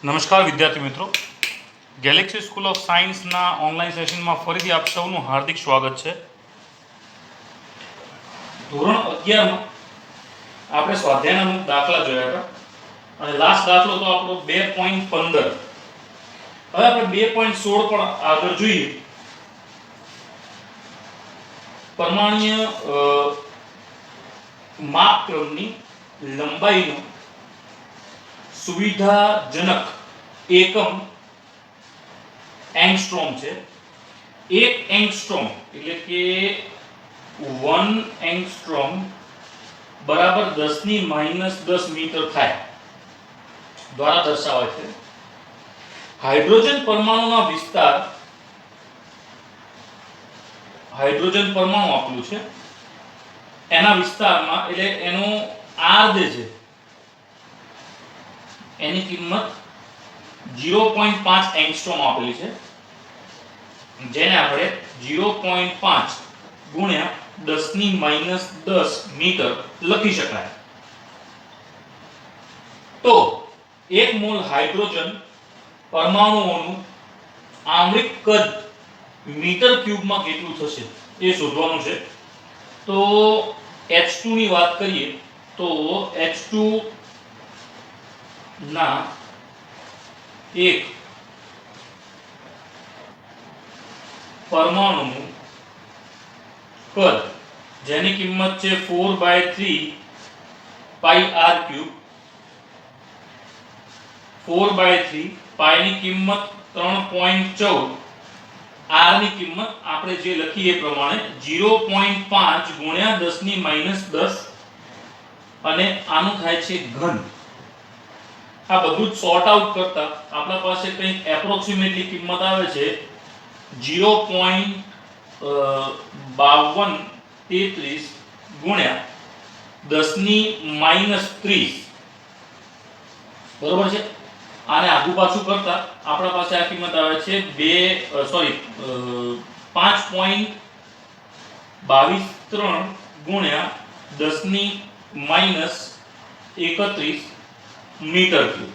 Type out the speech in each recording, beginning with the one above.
નમસ્કાર વિદ્યાર્થી મિત્રો, ગેલેક્સી સ્કૂલ ઓફ સાયન્સના ઓનલાઈન સેશનમાં ફરીથી આપ સૌનું હાર્દિક સ્વાગત છે. ધોરણ 11માં આપણે સ્વાધ્યાયના અમુક દાખલા જોયા હતા અને લાસ્ટ દાખલો તો આપણો 2.15. હવે આપણે 2.16 પર આગળ જોઈએ. પરમાણ્વીય માપક્રમની લંબાઈનો સુવિધાજનક એકમ એંગસ્ટ્રોમ છે. 1 એંગસ્ટ્રોમ એટલે કે 1 એંગસ્ટ્રોમ બરાબર 10⁻10 મીટર થાય દ્વારા દર્શાવાય છે. હાઇડ્રોજન પરમાણુના વિસ્તાર, હાઇડ્રોજન પરમાણુ આપેલું છે એના વિસ્તારમાં એટલે એનો R જે છે એની કિંમત 0.5 એંગસ્ટ્રોમ આપેલી છે, જેને આપણે 0.5 ગુણ્યા 10⁻10 મીટર લખી શકાય. તો 1 મોલ હાઇડ્રોજન પરમાણુઓનું આણ્વિક કદ મીટર ક્યુબમાં કેટલું થશે એ શોધવાનું છે. તો H2 ની વાત કરીએ તો H2 ના એક પરમાણુનું કદ જેની કિંમત છે 4/3 પાઈ r ક્યુબ. 4/3 પાઈ ની કિંમત 3.14, r ની કિંમત આપણે જે લખીએ એ પ્રમાણે 0.5 ગુણ્યા 10⁻10 અને આનું થાય છે ઘન. આ બધું જ સોર્ટ આઉટ કરતા આપણા પાસે કંઈક એપ્રોક્સિમેટલી કિંમત આવે છે 0.5233 ગુણ્યા 10⁻30. બરોબર છે. આને આગુ પાછું કરતા આપણા પાસે આ કિંમત આવે છે 5.223 ગુણ્યા 10⁻31 મીટર ક્યુબ.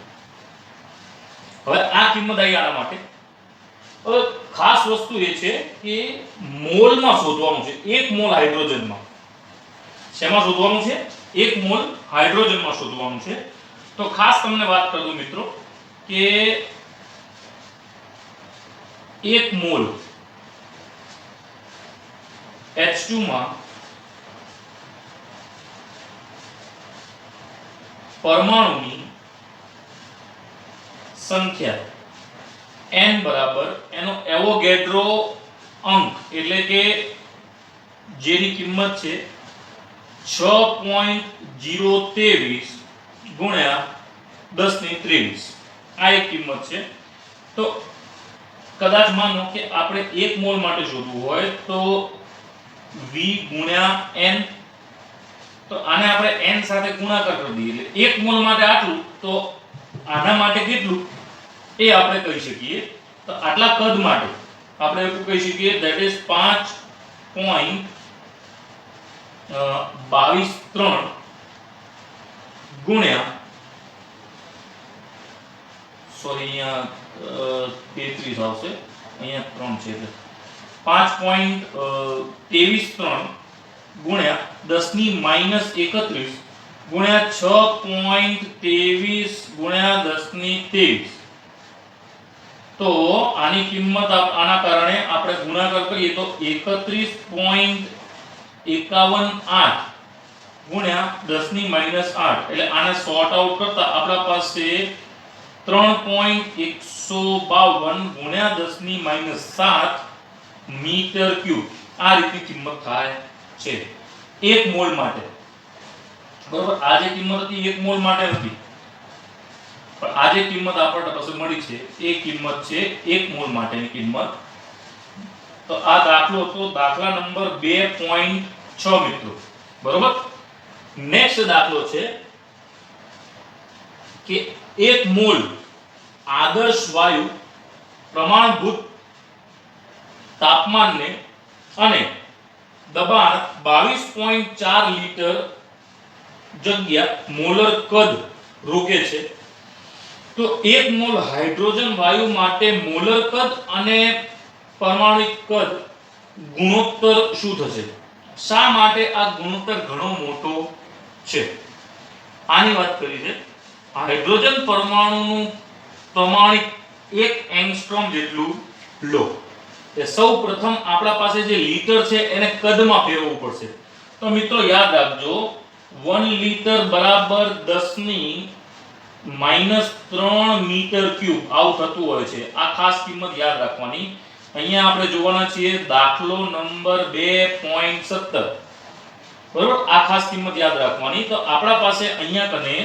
હવે આ કિંમત આવી આના માટે. હવે ખાસ વસ્તુ એ છે કે મોલમાં શોધવાનું છે. 1 મોલ હાઇડ્રોજનમાં. શેમાં શોધવાનું છે? 1 મોલ હાઇડ્રોજનમાં શોધવાનું છે. તો ખાસ તમને વાત કરી દઉં મિત્રો કે 1 મોલ H2 માં પરમાણુની સંખ્યા n બરાબર એનો એવોગેડ્રો અંક એટલે કે જેની કિંમત છે 6.023 ગુણ્યા 10⁻23. આ એક કિંમત છે. તો કદાચ માનો કે આપણે 1 મોલ માટે શોધવું હોય તો V ગુણ્યા n, તો આને આપણે n સાથે ગુણાકાર કરી દઈએ એટલે 1 મોલ માટે આટલું, તો આના માટે કેટલું એ આપણે કહી શકીએ. તો આટલા કદ માટે આપણે એવું કહી શકીએ ધેટ ઇઝ 5.223 ગુણ્યા અહીંયા 33 આવશે, અહીંયા 3 છે એટલે 5.233 ગુણ્યા 10⁻31 ગુણ્યા 6.23 ગુણ્યા 10⁻23. તો આની કિંમત આના કારણે આપણે ગુણાકાર કરીએ તો 31.518 ગુણ્યા 10⁻8 એટલે આને સોર્ટ આઉટ કરતા આપણા પાસે 3.152 ગુણ્યા 10⁻7 મીટર ક્યુબ આ રીતની કિંમત થાય છે 1 મોલ માટે. બરોબર. આ જે કિંમત હતી 1 મોલ માટે હતી, પણ આ જે કિંમત આપણને પાસે મળી છે એ કિંમત છે 1 મોલ માટેની કિંમત. તો આ દાખલો હતો દાખલા નંબર 2.6 મિત્રો. બરોબર. નેક્સ્ટ દાખલો છે કે 1 મોલ આદર્શ વાયુ પ્રમાણભૂત તાપમાનને અને દબાણ 22.4 લીટર જગ્યા મોલર કદ રોકે છે. તો 1 મોલ હાઇડ્રોજન વાયુ માટે મોલર કદ અને પરમાણુિક કદ ગુણોત્તર શું થશે? શા માટે આ ગુણોત્તર ઘણો મોટો છે? આની વાત કરી છે. હાઇડ્રોજન પરમાણુનું પ્રમાણિક 1 એંગસ્ટ્રોમ જેટલું લો. એ સૌ પ્રથમ આપણા પાસે જે લીટર છે એને કદમાં ફેરવવું પડશે. તો મિત્રો યાદ રાખજો 1 લીટર બરાબર 10 ની -3 મીટર ક્યુબ આવું થતું હોય છે. આ ખાસ કિંમત યાદ રાખવાની. અહીંયા આપણે જોવાના છીએ દાખલો નંબર 2.17. બરોબર, આ ખાસ કિંમત યાદ રાખવાની. તો આપણા પાસે અહીંયા કને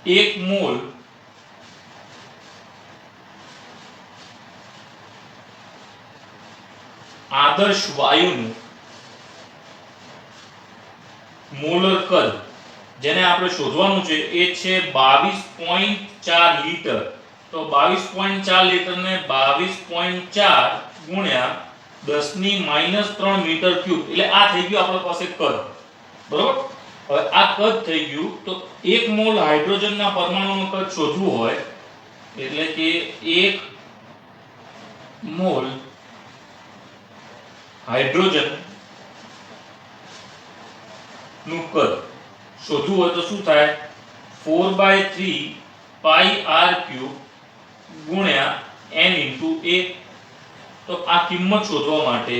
1 મોલ આદર્શ વાયુનું મોલર કદ જેને આપણે શોધવાનું છે એ છે 22.4 લીટર. તો 22.4 લીટર ને 22.4 ગુણ્યા 10 ની -3 મીટર ક્યુબ એટલે આ થઈ ગયું આપણા પાસે કદ. બરોબર, હવે આ કદ થઈ ગયું. તો 1 મોલ હાઇડ્રોજનના પરમાણુનું કદ શોધવું હોય એટલે કે 1 મોલ હાઇડ્રોજન નું કદ શોધવું હોય તો શું થાય? 4/3 પાઈ r ક્યુબ ગુણ્યા n * a. તો આ કિંમત શોધવા માટે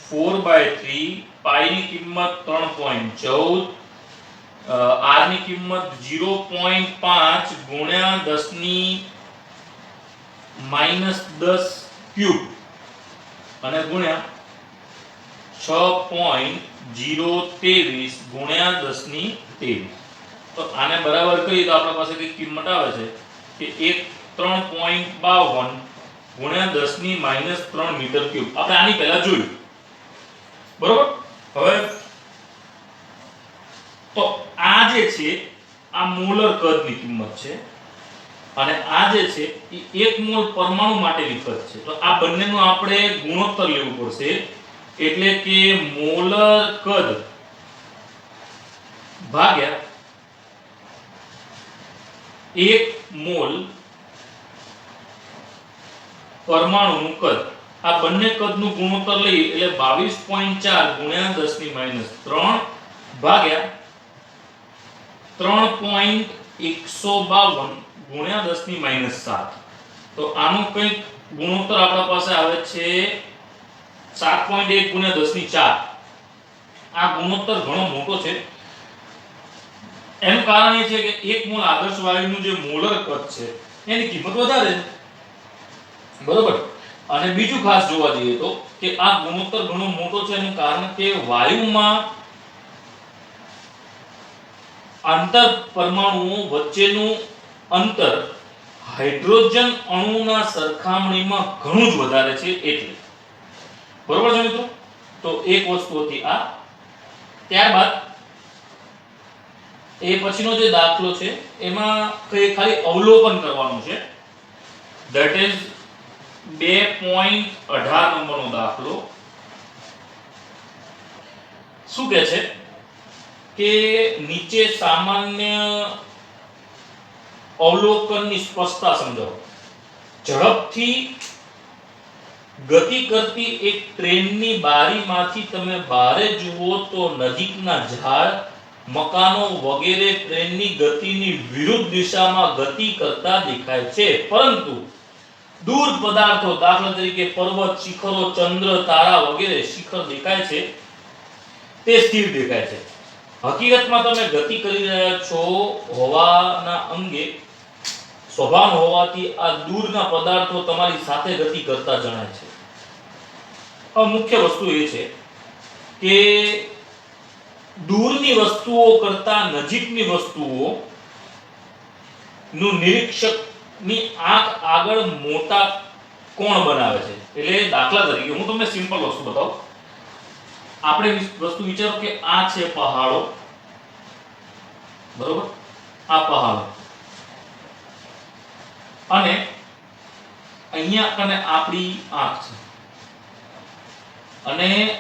4/3 પાઈ ની કિંમત 3.14, r ની કિંમત 0.5 ગુણ્યા 10 ની -10 ક્યુબ અને ગુણ્યા 6.023 ગુણ્યા 10 ની 23. તો આને બરાબર કરીએ તો આપણા પાસે કઈ કિંમત આવે છે કે 3.52 ગુણ્યા 10 ની -3 મીટર ક્યુબ. આપણે આની પહેલા જોયું. બરોબર, હવે તો આ જે છે આ મોલર કદની કિંમત છે અને આ જે છે એ 1 મોલ પરમાણુ માટેની કદ છે. તો આ બંનેનો આપણે ગુણોત્તર લેવું પડશે. એટલે કે મોલર કદ ભાગ્યા 1 મોલ પરમાણુનું કદ. આ બંને કદનું ગુણોત્તર લઈએ એટલે 22.4 ગુણ્યા 10 ની -3 ભાગ્યા 3.152 ગુણ્યા 10 ની -7. તો આનું કંઈક ગુણોત્તર આપણા પાસે આવે છે 7.1 ગુણ્યા 10 ની 4. આ ગુણોત્તર ઘણો મોટો છે. એનું કારણ એ છે કે 1 મોલ આદર્શ વાયુનું જે મોલર કદ છે એની કિંમત વધારે છે. બરોબર, અને બીજું ખાસ જોવા જઈએ તો કે આ ગુણોત્તર ઘણો મોટો છે એનું કારણ કે વાયુમાં આંતર પરમાણુઓ વચ્ચેનું અંતર હાઇડ્રોજન અણુના સરખામણીમાં ઘણું જ વધારે છે એટલે. બરોબર છે મિત્રો? તો એક વસ્તુ હતી આ. ત્યારબાદ એ પછીનો જે દાખલો છે એમાં ખાલી અવલોકન કરવાનું છે. ધેટ ઇઝ 2.18 નંબરનો દાખલો. શું કહે છે કે નીચે સામાન્ય અવલોકનની સ્પષ્ટતા સમજાવો. ઝડપથી ગતિ કરતી એક ટ્રેનની બારીમાંથી તમે બહાર જુઓ તો નજીકના ઝાડ, મકાનો વગેરે ટ્રેનની ગતિની વિરુદ્ધ દિશામાં ગતિ કરતા દેખાય છે, પરંતુ દૂર પદાર્થો દાખલા તરીકે પર્વત, શિખરો, ચંદ્ર, તારા વગેરે શિખર દેખાય છે તે સ્થિર દેખાય છે. હકીકતમાં તમે ગતિ કરી રહ્યા છો હોવાના અંગે સ્વભાવ હોવાથી આ દૂરના પદાર્થો તમારી સાથે ગતિ કરતા જણાય છે. મુખ્ય વસ્તુ એ છે કે દૂરની વસ્તુઓ કરતા નજીકની વસ્તુઓ નું નિરીક્ષકની આંખ આગળ મોટા કોણ બનાવે છે. એટલે દાખલા તરીકે હું તમને સિમ્પલ વસ્તુ બતાવું. આપણે વસ્તુ વિચારો કે આ છે પહાડો. બરોબર, આ પહાડો અને અહીંયા કને આપણી આંખ છે અને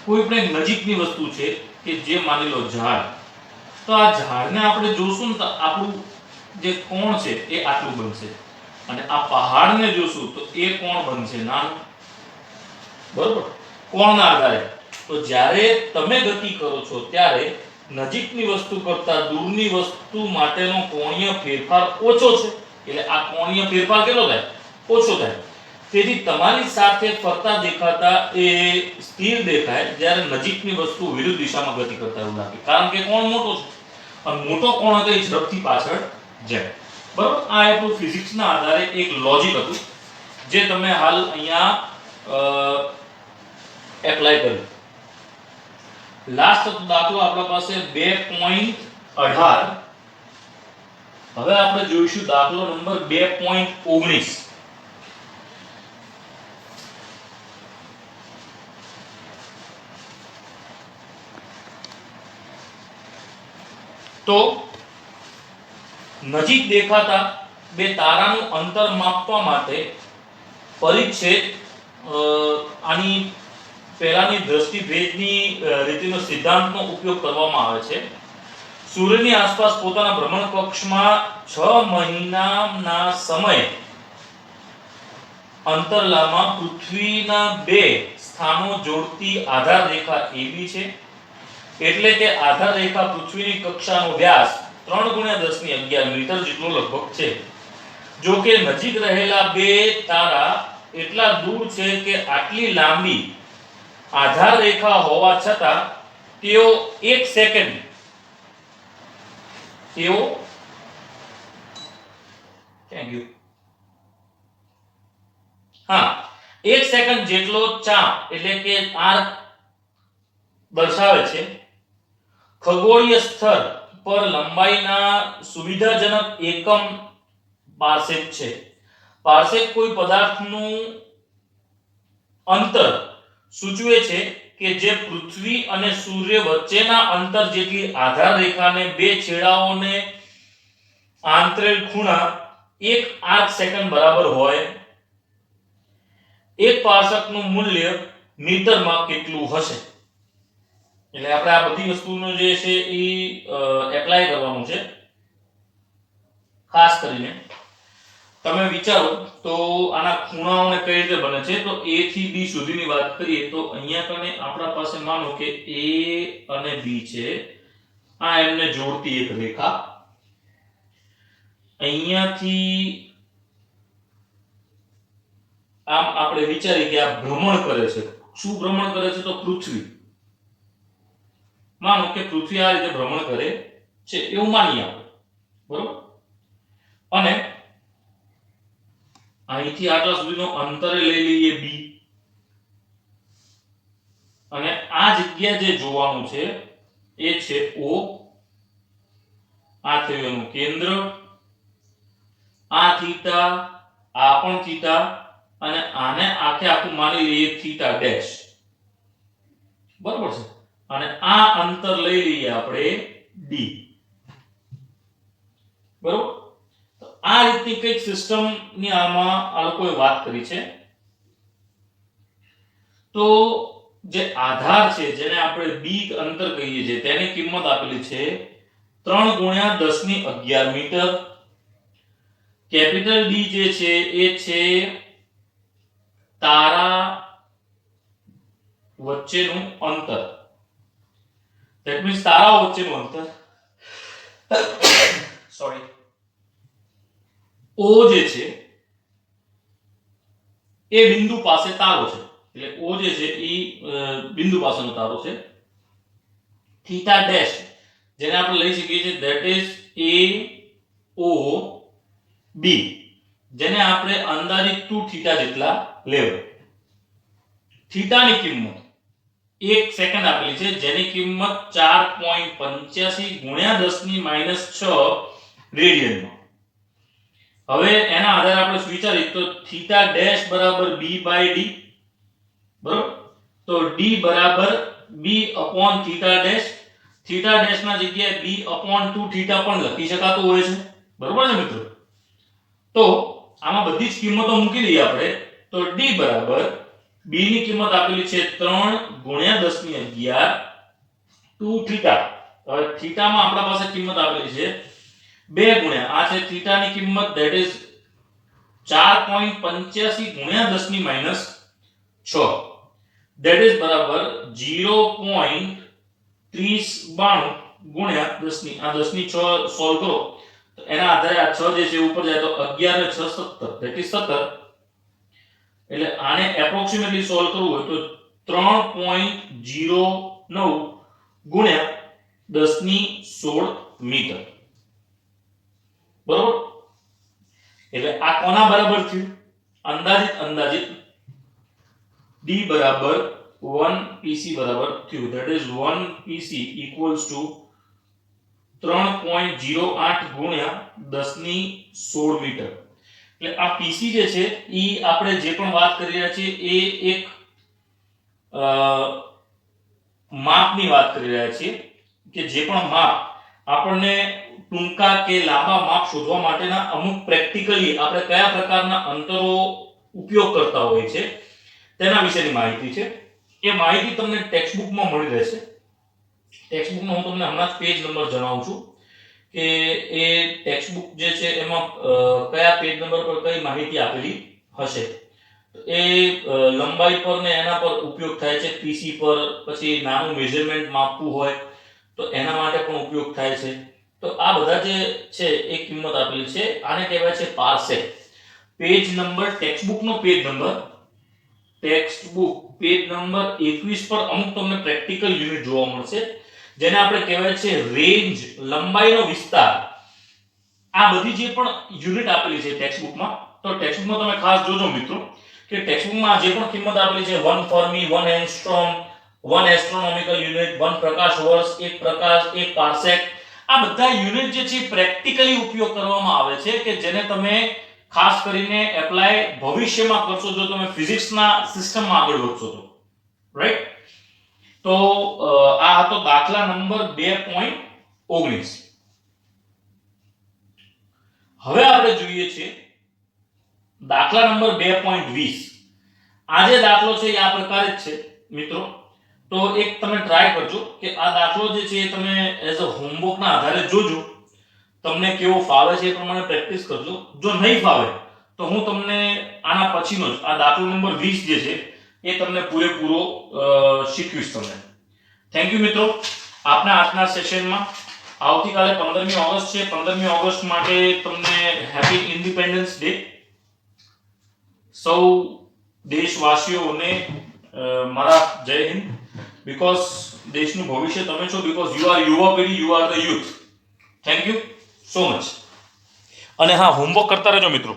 કોઈ પણ નજીકની વસ્તુ છે કે જે માની લો ઝાડ તો આ ઝાડને આપણે જોશું ને તો આપણું જે કોણ છે એ આટલું બનશે અને આ પહાડને જોશું તો એ કોણ બનશે નાનું, બરોબર, કોણના આધારે. તો જ્યારે તમે ગતિ કરો છો ત્યારે નજીકની વસ્તુ કરતા દૂરની વસ્તુ માટેનો કોણીય ફેરફાર ઓછો છે, એટલે આ કોણીય ફેરફાર કેટલો થાય? ઓછો થાય. તેથી તમારી સાથે ફરતા દેખાતા એ સ્થિર દેખાય જ્યારે નજીકની વસ્તુ વિરુદ્ધ દિશામાં ગતિ કરતા એવું લાગે, કારણ કે કોણ મોટો છે અને મોટો કોણ હતો એ ઝડપથી પાછળ જાય. બરોબર, આ આપણું ફિઝિક્સના આધારે એક લોજિક હતું જે તમે હાલ અહીંયા એપ્લાય કર્યું. લાસ્ટ દાખલો આપણા પાસે 2.18. હવે આપણે જોઈશું દાખલો નંબર 2.19. તો નજીક દેખાતા બે તારાનું અંતર માપવા માટે પરિચ્છેદ આની પહેલાની દ્રષ્ટિ ભેદની રીતિનો સિદ્ધાંતનો ઉપયોગ કરવામાં આવે છે. સૂર્યની આસપાસ પોતાના ભ્રમણ કક્ષમાં 6 મહિનાના સમય અંતરાલમાં પૃથ્વીના બે સ્થાનો જોડતી આધાર રેખા AB છે. એટલે કે આધાર રેખા પૃથ્વીની કક્ષાનો વ્યાસ 3 × 10⁻11 મીટર જેટલો લગભગ છે. જો કે નજીક રહેલા બે તારા એટલા દૂર છે કે આટલી લાંબી આધાર રેખા હોવા છતાં તેઓ 1 સેકન્ડ જેટલો ચાપ એટલે કે આર્ક દર્શાવે છે. ખગોળીય સ્તર પર લંબાઈના સુવિધાજનક એકમ પાર્સેક છે. પાર્સેક કોઈ પદાર્થનું અંતર સૂચવે છે કે જે પૃથ્વી અને સૂર્ય વચ્ચેના અંતર જેટલી આધાર રેખાને બે છેડાઓને આંતરેલ ખૂણા 1 આર્ક સેકન્ડ બરાબર હોય. એક પાર્સેકનું મૂલ્ય મીટરમાં કેટલું હશે? એટલે આપણે આ બધી વસ્તુનો જે છે એ એપ્લાય કરવાનું છે. ખાસ કરીને તમે વિચારો તો આના ખૂણાઓને કઈ રીતે બને છે. તો A થી B સુધીની વાત કરીએ તો અહીંયા કને આપણા પાસે માનો કે A અને B છે, આ એમને જોડતી એક રેખા. અહીંયાથી આમ આપણે વિચારીએ કે આ ભ્રમણ કરે છે. શું ભ્રમણ કરે છે? તો પૃથ્વી. માનો કે પૃથ્વી આ રીતે ભ્રમણ કરે છે એવું માનીએ આપણે, બરોબર. અને અહીંથી આટલા સુધીનો અંતરે લઈ લઈએ B, અને આ જગ્યા જે જોવાનું છે એ છે O. આ થયું એનું કેન્દ્ર. આ થીટા, આ પણ થીટા, અને આને આખે આખું માની લઈએ થીટા ડેશ, બરોબર છે. અને આ અંતર લઈ લઈએ આપણે D, બરોબર. તો આ રીતની કઈક સિસ્ટમ ની આમાં આ લોકોએ વાત કરી છે. તો જે આધાર છે જેને આપણે B અંતર કહીએ છીએ તેની કિંમત આપેલી છે 3 × 10⁻11 મીટર. કેપિટલ D જે છે એ છે તારા વચ્ચેનું અંતર. ધેટ મીન્સ તારાઓ વચ્ચેનું અંતર. સોરી. O જે છે એ બિંદુ પાસે તારો છે, એટલે O જે છે એ બિંદુ પાસેનો તારો છે. થીટા ડેશ જેને આપણે લઈ શકીએ છીએ that is A O B, જેને આપણે અંદાજિત 2 થીટા જેટલા લેવા. થીટાની કિંમત 1 સેકન્ડ આપેલી છે જેની કિંમત 4.85 × 10⁻6 રેડિયનમાં. હવે એના આધારે આપણે વિચારીએ તો થીટા ડેશ બરાબર B/D, બરોબર. તો D બરાબર B/થીટા ડેશ. થીટા ડેશ ના જગ્યાએ B/2 થીટા પણ લખી શકાતું હોય છે, બરોબર છે મિત્રો. તો આમાં બધી જ કિંમતો મૂકી દઈએ આપણે. તો D બરાબર B ની કિંમત આપેલી છે 3 × 10⁻11 2 થીટા હવે થીટામાં આપણા પાસે કિંમત આપેલી છે 2 ગુણ્યા આ છે થીટાની કિંમત ધેટ ઇઝ 4.85 ગુણ્યા 10 ની માઈનસ 6 ધેટ ઇઝ બરાબર 0.3092 ગુણ્યા 10 ની આ 10 ની 6 સોલ્વ કરો તો એના આધારે આ 6 જે છે ઉપર જાય તો 11 ને 6 17 ધેટ ઇઝ 17 એટલે આને એપ્રોક્સિમેટલી સોલ્વ કરવું હોય તો 3.09 ગુણ્યા 10 ની 16 મીટર બરોબર એટલે આ કોના બરાબર થયું અંદાજિત d બરાબર 1 pc બરાબર થયું that is 1 pc equals to 3.08 ગુણ્યા 10 ની 16 મીટર એટલે આ pc જે છે ઈ આપણે જે પણ વાત કરી રહ્યા છીએ એ એક માપની વાત કરી રહ્યા છીએ કે જે પણ માપ આપણને ટૂંકા કે લાંબા માપ શોધવા માટેના અમુક પ્રેક્ટિકલી આપણે કયા પ્રકારના અંતરો ઉપયોગ કરતા હોય છે તેના વિશેની માહિતી છે એ માહિતી તમને ટેક્સ્ટ બુકમાં મળી રહેશે ટેક્સ્ટ બુકમાં હું તમને હમણાં જ પેજ નંબર જણાવું છું કે એ ટેક્સ્ટ બુક જે છે એમાં કયા પેજ નંબર પર કઈ માહિતી આપેલી હશે એ લંબાઈ પર ને એના પર ઉપયોગ થાય છે પીસી પર પછી નાનું મેઝરમેન્ટ માપવું હોય તો એના માટે પણ ઉપયોગ થાય છે તો આ બધા જે છે એ કિંમત આપેલી છે આને કહેવાય છે parsec page number text book નો page number text book page number 21 પર અમુક તમને પ્રેક્ટિકલ યુનિટ જોવા મળશે જેને આપણે કહેવાય છે રેન્જ લંબાઈનો વિસ્તાર આ બધી જે પણ યુનિટ આપેલી છે ટેક્સ્ટ બુકમાં તો ટેક્સ્ટ બુકમાં તમે ખાસ જોજો મિત્રો કે ટેક્સ્ટ બુકમાં જે પણ કિંમત આપેલી છે 1 ફર્મી 1 એંગસ્ટ્રોમ 1 એસ્ટ્રોનોમિકલ યુનિટ 1 પ્રકાશ વર્ષ 1 પ્રકાશ 1 પાર્સેક આ બધા યુનિટ જે છે પ્રેક્ટિકલી ઉપયોગ કરવામાં આવે છે કે જેને તમે ખાસ કરીને એપ્લાય ભવિષ્યમાં કરશો જો તમે ફિઝિક્સના સિસ્ટમમાં આગળ વધશો તો રાઈટ તો આ હતો દાખલા નંબર 2.19 હવે આપણે જોઈએ છે દાખલા નંબર 2.20 આ જે દાખલો છે એ આ પ્રકારે જ છે મિત્રો તો એક તમે ટ્રાય કરજો કે આ દાખલો જે છે તમે એઝ અ હોમવર્ક ના આધારે જોજો તમને કેવો ફાવે છે એ પ્રમાણે પ્રેક્ટિસ કરજો જો નહીં ફાવે તો હું તમને આના પછીનો જ આ દાખલો નંબર 20 જે છે એ તમને પૂરેપૂરો શીખવીશ તમને થેન્ક યુ મિત્રો આપના આજના સેશનમાં આવતીકાલે 15મી ઓગસ્ટ છે 15મી ઓગસ્ટ માટે તમને હેપી ઇન્ડિપેન્ડન્સ ડે સૌ દેશવાસીઓને મારા જય હિન્દ બીકોઝ દેશનું ભવિષ્ય તમે છો બીકોઝ યુ આર યુવા પેઢી you are the youth thank you so much અને હા હોમવર્ક કરતા રહેજો મિત્રો